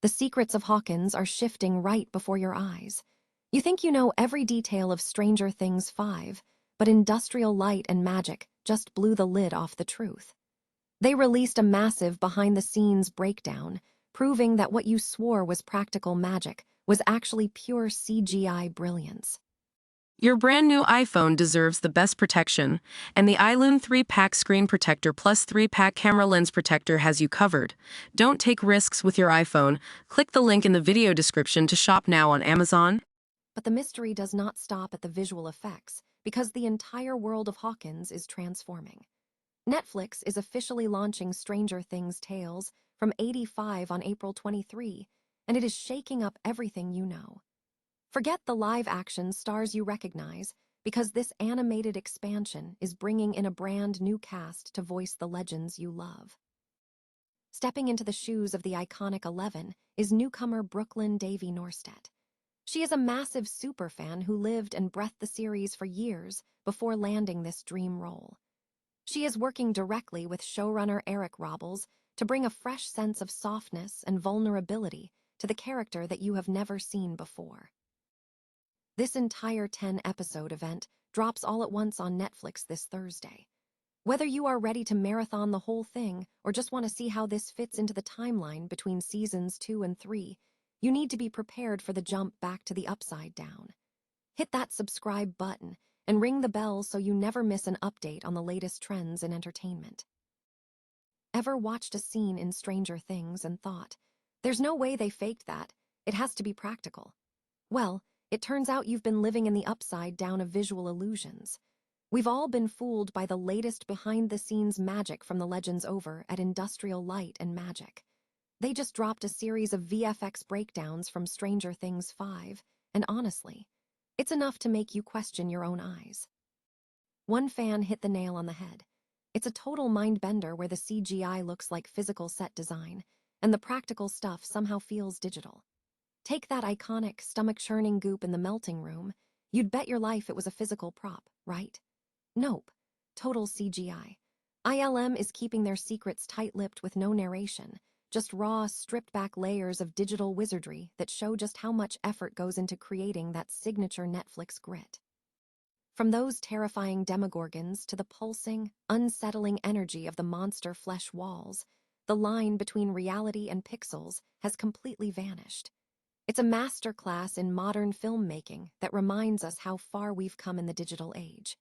The secrets of Hawkins are shifting right before your eyes. You think you know every detail of Stranger Things 5, but Industrial Light and Magic just blew the lid off the truth. They released a massive behind-the-scenes breakdown, proving that what you swore was practical magic was actually pure CGI brilliance. Your brand new iPhone deserves the best protection, and the iLune 3-pack screen protector plus 3-pack camera lens protector has you covered. Don't take risks with your iPhone. Click the link in the video description to shop now on Amazon. But the mystery does not stop at the visual effects, because the entire world of Hawkins is transforming. Netflix is officially launching Stranger Things Tales from 85 on April 23, and it is shaking up everything you know. Forget the live-action stars you recognize, because this animated expansion is bringing in a brand new cast to voice the legends you love. Stepping into the shoes of the iconic 11 is newcomer Brooklyn Davey Norstedt. She is a massive superfan who lived and breathed the series for years before landing this dream role. She is working directly with showrunner Eric Robles to bring a fresh sense of softness and vulnerability to the character that you have never seen before. This entire 10-episode event drops all at once on Netflix this Thursday. Whether you are ready to marathon the whole thing or just want to see how this fits into the timeline between seasons 2 and 3, you need to be prepared for the jump back to the upside down. Hit that subscribe button and ring the bell so you never miss an update on the latest trends in entertainment. Ever watched a scene in Stranger Things and thought, there's no way they faked that, it has to be practical? Well, it turns out you've been living in the upside down of visual illusions. We've all been fooled by the latest behind-the-scenes magic from the legends over at Industrial Light and Magic. They just dropped a series of VFX breakdowns from Stranger Things 5, and honestly, it's enough to make you question your own eyes. One fan hit the nail on the head. It's a total mind-bender where the CGI looks like physical set design, and the practical stuff somehow feels digital. Take that iconic stomach-churning goop in the melting room. You'd bet your life it was a physical prop, right? Nope. Total CGI. ILM is keeping their secrets tight-lipped with no narration, just raw, stripped-back layers of digital wizardry that show just how much effort goes into creating that signature Netflix grit. From those terrifying demogorgons to the pulsing, unsettling energy of the monster flesh walls, the line between reality and pixels has completely vanished. It's a masterclass in modern filmmaking that reminds us how far we've come in the digital age.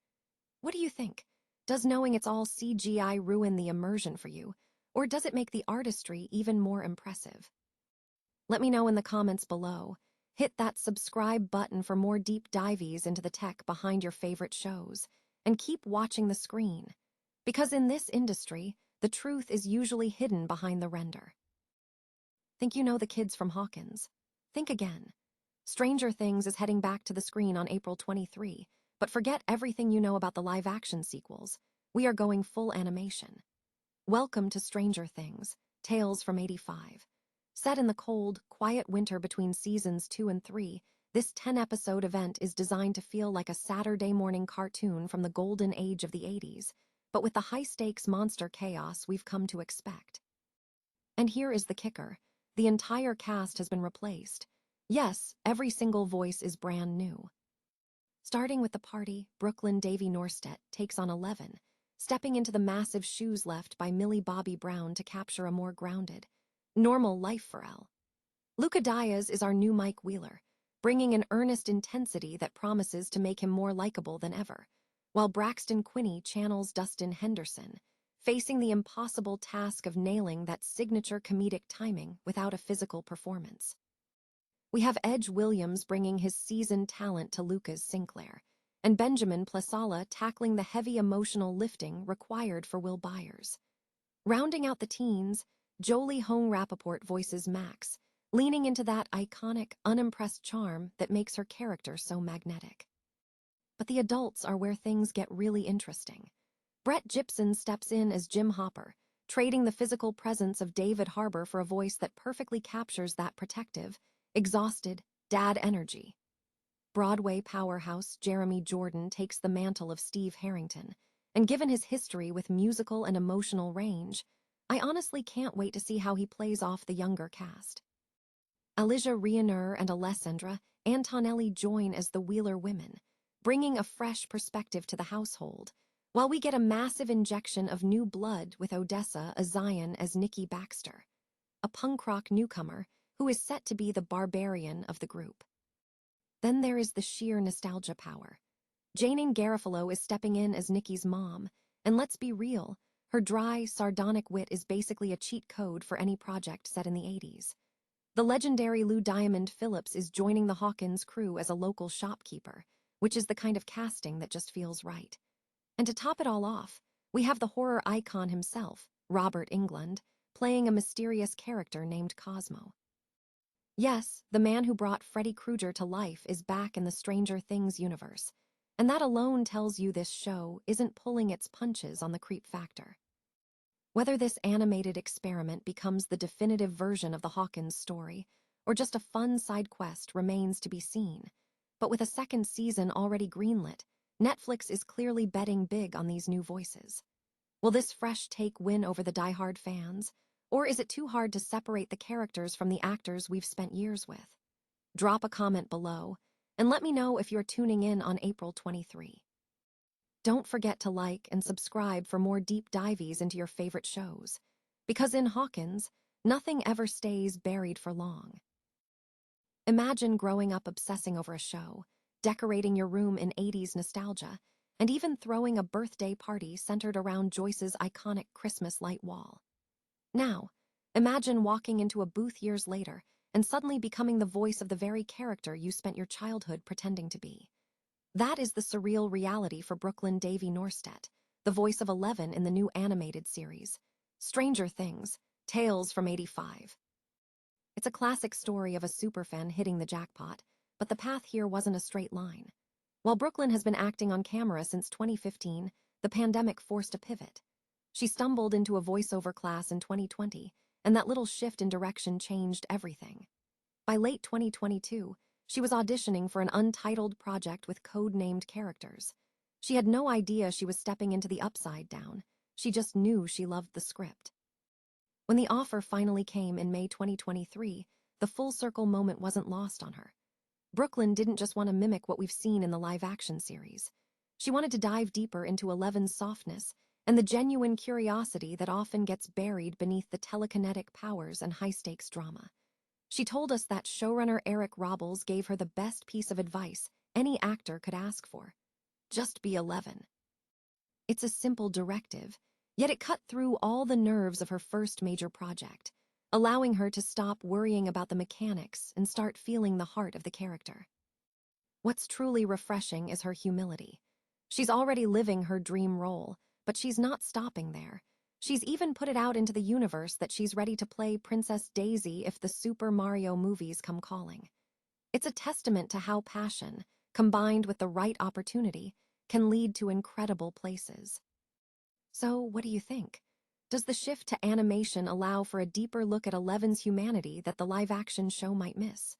What do you think? Does knowing it's all CGI ruin the immersion for you, or does it make the artistry even more impressive? Let me know in the comments below. Hit that subscribe button for more deep dives into the tech behind your favorite shows, and keep watching the screen. Because in this industry, the truth is usually hidden behind the render. Think you know the kids from Hawkins? Think again. Stranger Things is heading back to the screen on April 23, but forget everything you know about the live-action sequels. We are going full animation. Welcome to Stranger Things, Tales from 85. Set in the cold, quiet winter between seasons 2 and 3, this 10-episode event is designed to feel like a Saturday morning cartoon from the golden age of the 80s, but with the high-stakes monster chaos we've come to expect. And here is the kicker. The entire cast has been replaced. Yes, every single voice is brand new. Starting with the party, Brooklyn Davey Norstedt takes on 11, stepping into the massive shoes left by Millie Bobby Brown to capture a more grounded, normal life for Elle. Luca Diaz is our new Mike Wheeler, bringing an earnest intensity that promises to make him more likable than ever, while Braxton Quinney channels Dustin Henderson, facing the impossible task of nailing that signature comedic timing without a physical performance. We have Edge Williams bringing his seasoned talent to Lucas Sinclair, and Benjamin Plasala tackling the heavy emotional lifting required for Will Byers. Rounding out the teens, Jolie Hong-Rappaport voices Max, leaning into that iconic, unimpressed charm that makes her character so magnetic. But the adults are where things get really interesting. Brett Gibson steps in as Jim Hopper, trading the physical presence of David Harbour for a voice that perfectly captures that protective, exhausted, dad energy. Broadway powerhouse Jeremy Jordan takes the mantle of Steve Harrington, and given his history with musical and emotional range, I honestly can't wait to see how he plays off the younger cast. Elijah Rioner and Alessandra Antonelli join as the Wheeler women, bringing a fresh perspective to the household, while we get a massive injection of new blood with Odessa Azion as Nikki Baxter, a punk rock newcomer who is set to be the barbarian of the group. Then there is the sheer nostalgia power. Janine Garofalo is stepping in as Nikki's mom, and let's be real, her dry, sardonic wit is basically a cheat code for any project set in the 80s. The legendary Lou Diamond Phillips is joining the Hawkins crew as a local shopkeeper, which is the kind of casting that just feels right. And to top it all off, we have the horror icon himself, Robert Englund, playing a mysterious character named Cosmo. Yes, the man who brought Freddy Krueger to life is back in the Stranger Things universe, and that alone tells you this show isn't pulling its punches on the creep factor. Whether this animated experiment becomes the definitive version of the Hawkins story, or just a fun side quest remains to be seen. But with a second season already greenlit, Netflix is clearly betting big on these new voices. Will this fresh take win over the diehard fans, or is it too hard to separate the characters from the actors we've spent years with? Drop a comment below, and let me know if you're tuning in on April 23. Don't forget to like and subscribe for more deep dives into your favorite shows, because in Hawkins, nothing ever stays buried for long. Imagine growing up obsessing over a show, decorating your room in 80s nostalgia, and even throwing a birthday party centered around Joyce's iconic Christmas light wall. Now, imagine walking into a booth years later and suddenly becoming the voice of the very character you spent your childhood pretending to be. That is the surreal reality for Brooklyn Davey Norstedt, the voice of 11 in the new animated series, Stranger Things, Tales from '85. It's a classic story of a superfan hitting the jackpot, but the path here wasn't a straight line. While Brooklyn has been acting on camera since 2015, the pandemic forced a pivot. She stumbled into a voiceover class in 2020, and that little shift in direction changed everything. By late 2022, she was auditioning for an untitled project with code-named characters. She had no idea she was stepping into the upside down. She just knew she loved the script. When the offer finally came in May 2023, the full-circle moment wasn't lost on her. Brooklyn didn't just want to mimic what we've seen in the live-action series. She wanted to dive deeper into Eleven's softness and the genuine curiosity that often gets buried beneath the telekinetic powers and high-stakes drama. She told us that showrunner Eric Robles gave her the best piece of advice any actor could ask for. Just be 11. It's a simple directive, yet it cut through all the nerves of her first major project, allowing her to stop worrying about the mechanics and start feeling the heart of the character. What's truly refreshing is her humility. She's already living her dream role, but she's not stopping there. She's even put it out into the universe that she's ready to play Princess Daisy if the Super Mario movies come calling. It's a testament to how passion, combined with the right opportunity, can lead to incredible places. So, what do you think? Does the shift to animation allow for a deeper look at Eleven's humanity that the live-action show might miss?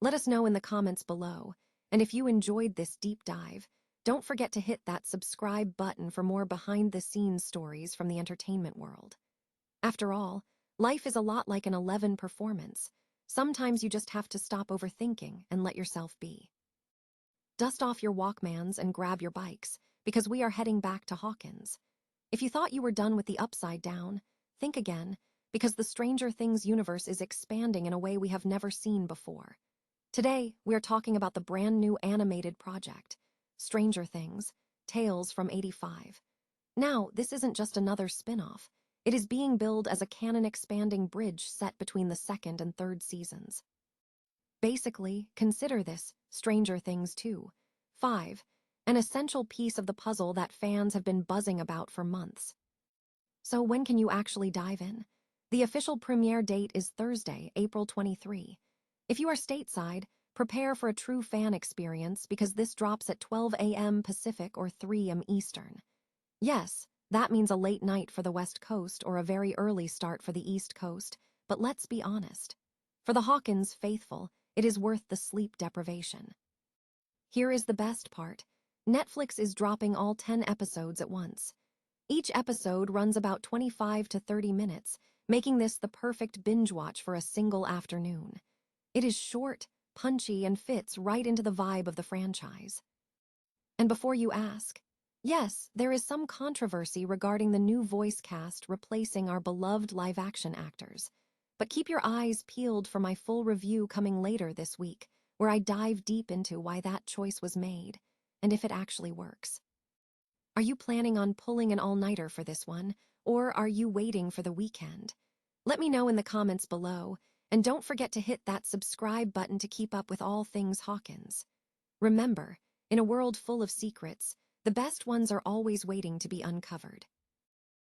Let us know in the comments below, and if you enjoyed this deep dive, don't forget to hit that subscribe button for more behind-the-scenes stories from the entertainment world. After all, life is a lot like an 11 performance. Sometimes you just have to stop overthinking and let yourself be. Dust off your Walkmans and grab your bikes, because we are heading back to Hawkins. If you thought you were done with the upside down, think again, because the Stranger Things universe is expanding in a way we have never seen before. Today, we are talking about the brand new animated project, Stranger Things, Tales from '85. Now, this isn't just another spin-off. It is being billed as a canon-expanding bridge set between the second and third seasons. Basically, consider this, Stranger Things 2, 5, an essential piece of the puzzle that fans have been buzzing about for months. So when can you actually dive in? The official premiere date is Thursday, April 23. If you are stateside, prepare for a true fan experience because this drops at 12 a.m. Pacific or 3 a.m. Eastern. Yes, that means a late night for the West Coast or a very early start for the East Coast, but let's be honest. For the Hawkins faithful, it is worth the sleep deprivation. Here is the best part. Netflix is dropping all 10 episodes at once. Each episode runs about 25 to 30 minutes, making this the perfect binge watch for a single afternoon. It is short, punchy, and fits right into the vibe of the franchise. And before you ask, yes, there is some controversy regarding the new voice cast replacing our beloved live-action actors. But keep your eyes peeled for my full review coming later this week, where I dive deep into why that choice was made, and if it actually works. Are you planning on pulling an all-nighter for this one, or are you waiting for the weekend? Let me know in the comments below, and don't forget to hit that subscribe button to keep up with all things Hawkins. Remember, in a world full of secrets, the best ones are always waiting to be uncovered.